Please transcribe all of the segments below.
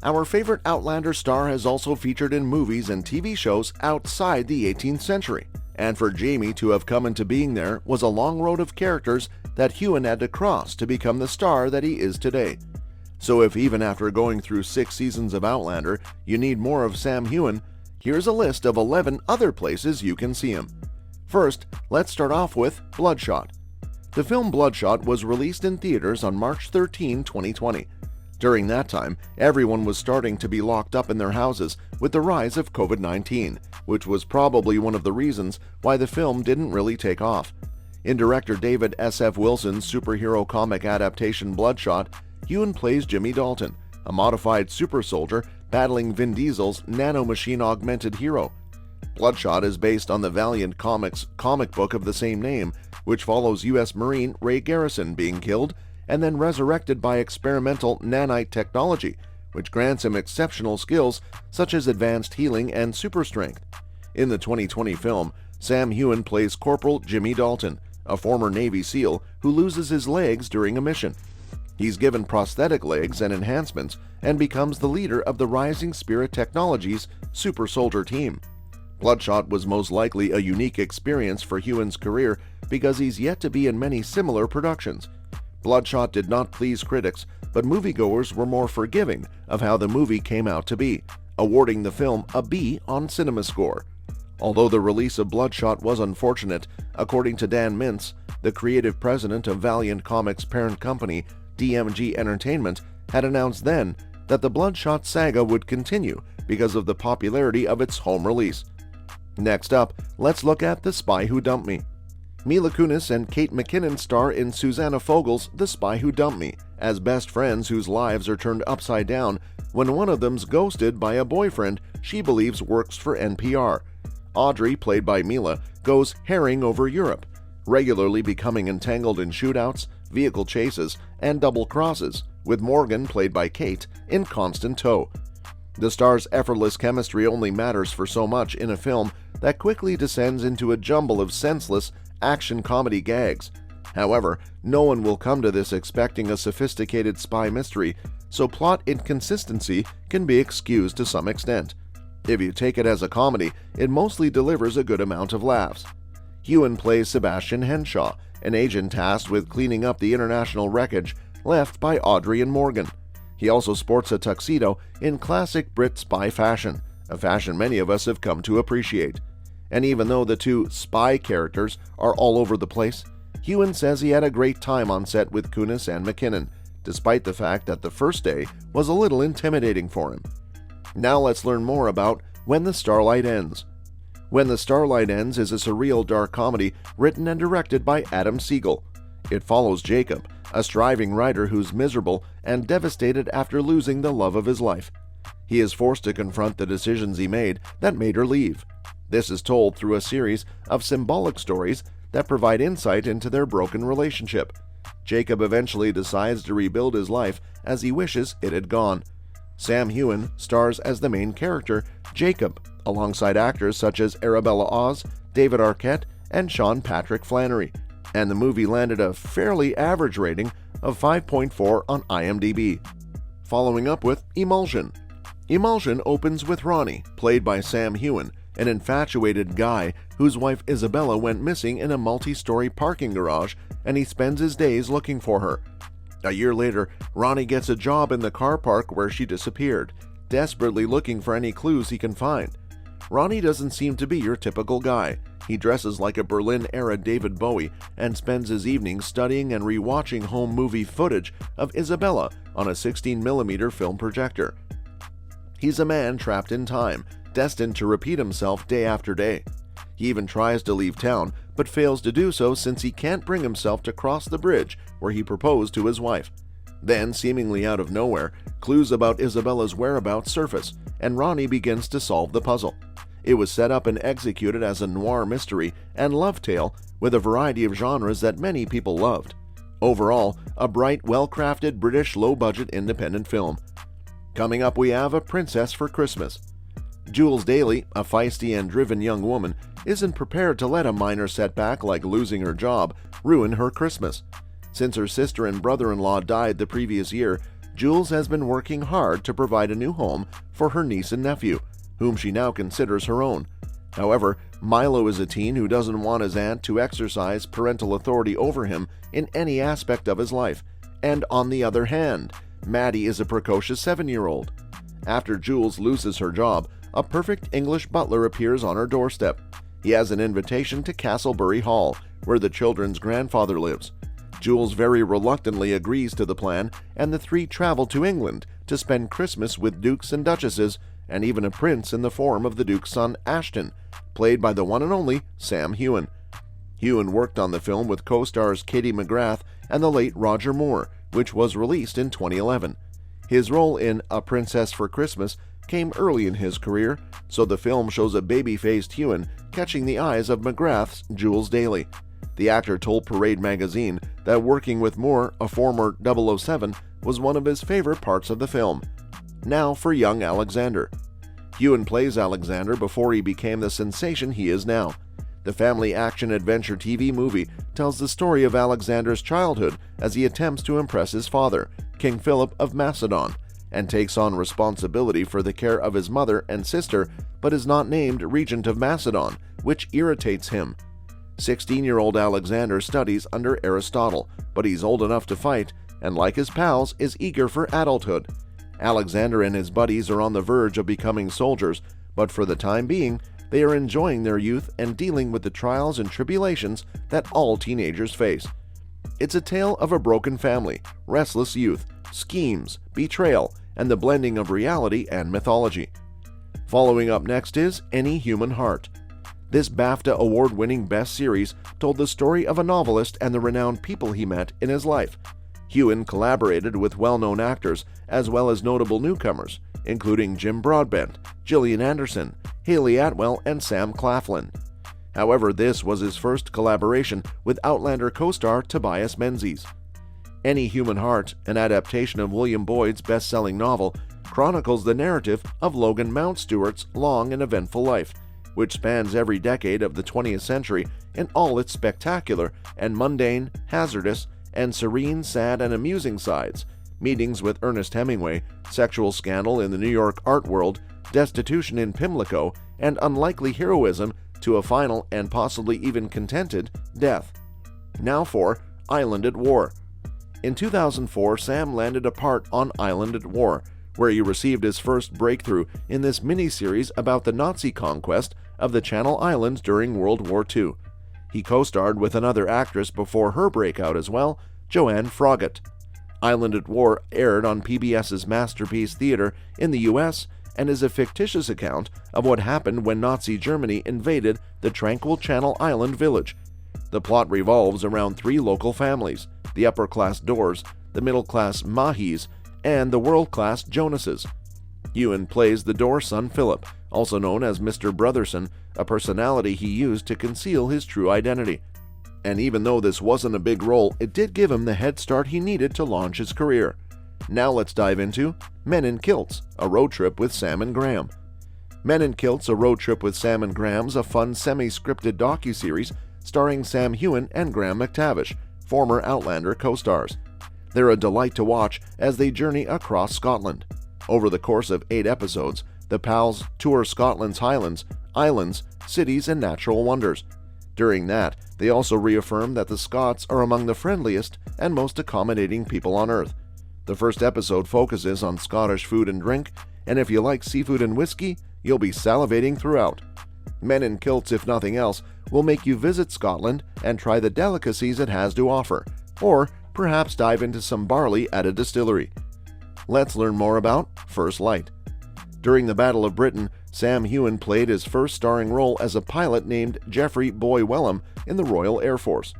Our favorite Outlander star has also featured in movies and TV shows outside the 18th century, and for Jamie to have come into being there was a long road of characters that Heughan had to cross to become the star that he is today. So if even after going through 6 seasons of Outlander, you need more of Sam Heughan, here's a list of 11 other places you can see him. First, let's start off with Bloodshot. The film Bloodshot was released in theaters on March 13, 2020. During that time, everyone was starting to be locked up in their houses with the rise of COVID-19, which was probably one of the reasons why the film didn't really take off. In director David S.F. Wilson's superhero comic adaptation Bloodshot, Heughan plays Jimmy Dalton, a modified super soldier battling Vin Diesel's nanomachine-augmented hero. Bloodshot is based on the Valiant Comics comic book of the same name, which follows U.S. Marine Ray Garrison being killed and then resurrected by experimental nanite technology, which grants him exceptional skills such as advanced healing and super strength. In the 2020 film, Sam Heughan plays Corporal Jimmy Dalton, a former Navy SEAL who loses his legs during a mission. He's given prosthetic legs and enhancements and becomes the leader of the Rising Spirit Technologies Super Soldier team. Bloodshot was most likely a unique experience for Heughan's career because he's yet to be in many similar productions. Bloodshot did not please critics, but moviegoers were more forgiving of how the movie came out to be, awarding the film a B on CinemaScore. Although the release of Bloodshot was unfortunate, according to Dan Mintz, the creative president of Valiant Comics' parent company, DMG Entertainment, had announced then that the Bloodshot saga would continue because of the popularity of its home release. Next up, let's look at The Spy Who Dumped Me. Mila Kunis and Kate McKinnon star in Susanna Fogel's The Spy Who Dumped Me as best friends whose lives are turned upside down when one of them's ghosted by a boyfriend she believes works for NPR. Audrey, played by Mila, goes herring over Europe, regularly becoming entangled in shootouts, vehicle chases, and double crosses, with Morgan, played by Kate, in constant tow. The star's effortless chemistry only matters for so much in a film that quickly descends into a jumble of senseless action comedy gags. However, no one will come to this expecting a sophisticated spy mystery, so plot inconsistency can be excused to some extent. If you take it as a comedy, it mostly delivers a good amount of laughs. Heughan plays Sebastian Henshaw, an agent tasked with cleaning up the international wreckage left by Audrey and Morgan. He also sports a tuxedo in classic Brit spy fashion, a fashion many of us have come to appreciate. And even though the two spy characters are all over the place, Heughan says he had a great time on set with Kunis and McKinnon, despite the fact that the first day was a little intimidating for him. Now let's learn more about When the Starlight Ends. When the Starlight Ends is a surreal dark comedy written and directed by Adam Siegel. It follows Jacob, a striving writer who's miserable and devastated after losing the love of his life. He is forced to confront the decisions he made that made her leave. This is told through a series of symbolic stories that provide insight into their broken relationship. Jacob eventually decides to rebuild his life as he wishes it had gone. Sam Heughan stars as the main character, Jacob, alongside actors such as Arabella Oz, David Arquette, and Sean Patrick Flannery, and the movie landed a fairly average rating of 5.4 on IMDb. Following up with Emulsion. Emulsion opens with Ronnie, played by Sam Heughan, an infatuated guy whose wife Isabella went missing in a multi-story parking garage, and he spends his days looking for her. A year later, Ronnie gets a job in the car park where she disappeared, desperately looking for any clues he can find. Ronnie doesn't seem to be your typical guy. He dresses like a Berlin-era David Bowie and spends his evenings studying and rewatching home movie footage of Isabella on a 16mm film projector. He's a man trapped in time, destined to repeat himself day after day. He even tries to leave town, but fails to do so since he can't bring himself to cross the bridge where he proposed to his wife. Then, seemingly out of nowhere, clues about Isabella's whereabouts surface, and Ronnie begins to solve the puzzle. It was set up and executed as a noir mystery and love tale with a variety of genres that many people loved. Overall, a bright, well-crafted British low-budget independent film. Coming up, we have A Princess for Christmas. Jules Daly, a feisty and driven young woman, isn't prepared to let a minor setback like losing her job ruin her Christmas. Since her sister and brother-in-law died the previous year, Jules has been working hard to provide a new home for her niece and nephew, whom she now considers her own. However, Milo is a teen who doesn't want his aunt to exercise parental authority over him in any aspect of his life, and on the other hand, Maddie is a precocious 7-year-old. After Jules loses her job, a perfect English butler appears on her doorstep. He has an invitation to Castlebury Hall, where the children's grandfather lives. Jules very reluctantly agrees to the plan, and the three travel to England to spend Christmas with dukes and duchesses, and even a prince in the form of the duke's son Ashton, played by the one and only Sam Heughan. Heughan worked on the film with co-stars Katie McGrath and the late Roger Moore, which was released in 2011. His role in A Princess for Christmas came early in his career, so the film shows a baby-faced Heughan catching the eyes of McGrath's Jules Daly. The actor told Parade magazine that working with Moore, a former 007, was one of his favorite parts of the film. Now for young Alexander. Heughan plays Alexander before he became the sensation he is now. The family action-adventure TV movie tells the story of Alexander's childhood as he attempts to impress his father, King Philip of Macedon, and takes on responsibility for the care of his mother and sister, but is not named Regent of Macedon, which irritates him. 16-year-old Alexander studies under Aristotle, but he's old enough to fight, and like his pals, is eager for adulthood. Alexander and his buddies are on the verge of becoming soldiers, but for the time being, they are enjoying their youth and dealing with the trials and tribulations that all teenagers face. It's a tale of a broken family, restless youth, schemes, betrayal, and the blending of reality and mythology. Following up next is Any Human Heart. This BAFTA award-winning best series told the story of a novelist and the renowned people he met in his life. Heughan collaborated with well-known actors as well as notable newcomers, including Jim Broadbent, Gillian Anderson, Haley Atwell, and Sam Claflin. However, this was his first collaboration with Outlander co-star Tobias Menzies. Any Human Heart, an adaptation of William Boyd's best-selling novel, chronicles the narrative of Logan Mountstuart's long and eventful life, which spans every decade of the 20th century in all its spectacular and mundane, hazardous, and serene, sad, and amusing sides, meetings with Ernest Hemingway, sexual scandal in the New York art world, destitution in Pimlico, and unlikely heroism to a final and possibly even contented death. Now for Island at War. In 2004, Sam landed a part on Island at War, where he received his first breakthrough in this miniseries about the Nazi conquest of the Channel Islands during World War II. He co-starred with another actress before her breakout as well, Joanne Froggatt. Island at War aired on PBS's Masterpiece Theater in the U.S. and is a fictitious account of what happened when Nazi Germany invaded the tranquil Channel Island village. The plot revolves around three local families: the upper-class Doors, the middle-class Mahis, and the world-class Jonases. Heughan plays the Dorr son Philip, also known as Mr. Brotherson, a personality he used to conceal his true identity. And even though this wasn't a big role, it did give him the head start he needed to launch his career. Now let's dive into Men in Kilts, a road trip with Sam and Graham. Men in Kilts, a road trip with Sam and Graham's a fun semi-scripted docuseries starring Sam Heughan and Graham McTavish, former Outlander co-stars. They're a delight to watch as they journey across Scotland. Over the course of 8 episodes, the pals tour Scotland's highlands, islands, cities, and natural wonders. During that, they also reaffirm that the Scots are among the friendliest and most accommodating people on Earth. The first episode focuses on Scottish food and drink, and if you like seafood and whiskey, you'll be salivating throughout. Men in Kilts, if nothing else, will make you visit Scotland and try the delicacies it has to offer, or perhaps dive into some barley at a distillery. Let's learn more about First Light. During the Battle of Britain, Sam Heughan played his first starring role as a pilot named Geoffrey Boy Wellham in the Royal Air Force.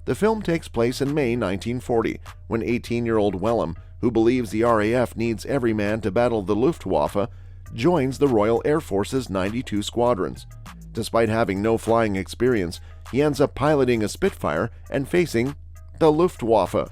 The film takes place in May 1940, when 18-year-old Wellham, who believes the RAF needs every man to battle the Luftwaffe, joins the Royal Air Force's 92 squadrons. Despite having no flying experience, he ends up piloting a Spitfire and facing the Luftwaffe.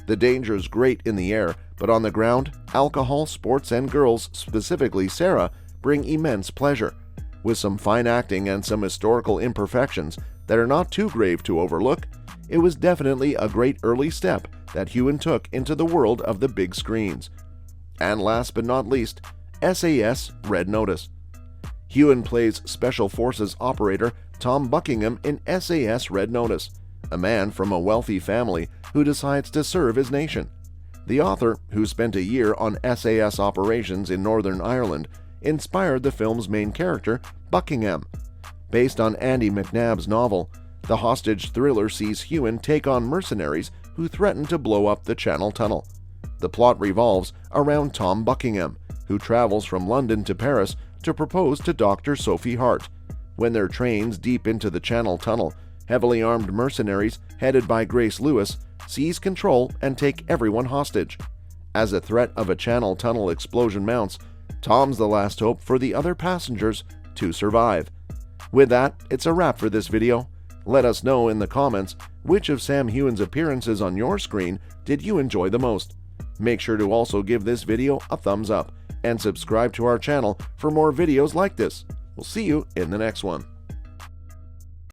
The danger is great in the air, but on the ground, alcohol, sports, and girls, specifically Sarah, bring immense pleasure. With some fine acting and some historical imperfections that are not too grave to overlook, it was definitely a great early step that Heughan took into the world of the big screens. And last but not least, SAS Red Notice. Heughan plays Special Forces operator Tom Buckingham in SAS Red Notice, a man from a wealthy family who decides to serve his nation. The author, who spent a year on SAS operations in Northern Ireland, inspired the film's main character, Buckingham. Based on Andy McNabb's novel, the hostage thriller sees Heughan take on mercenaries who threaten to blow up the Channel Tunnel. The plot revolves around Tom Buckingham, who travels from London to Paris to propose to Dr. Sophie Hart. When their trains deep into the Channel Tunnel, heavily armed mercenaries headed by Grace Lewis seize control and take everyone hostage. As a threat of a Channel Tunnel explosion mounts, Tom's the last hope for the other passengers to survive. With that, it's a wrap for this video. Let us know in the comments which of Sam Heughan's appearances on your screen did you enjoy the most. Make sure to also give this video a thumbs up and subscribe to our channel for more videos like this. We'll see you in the next one.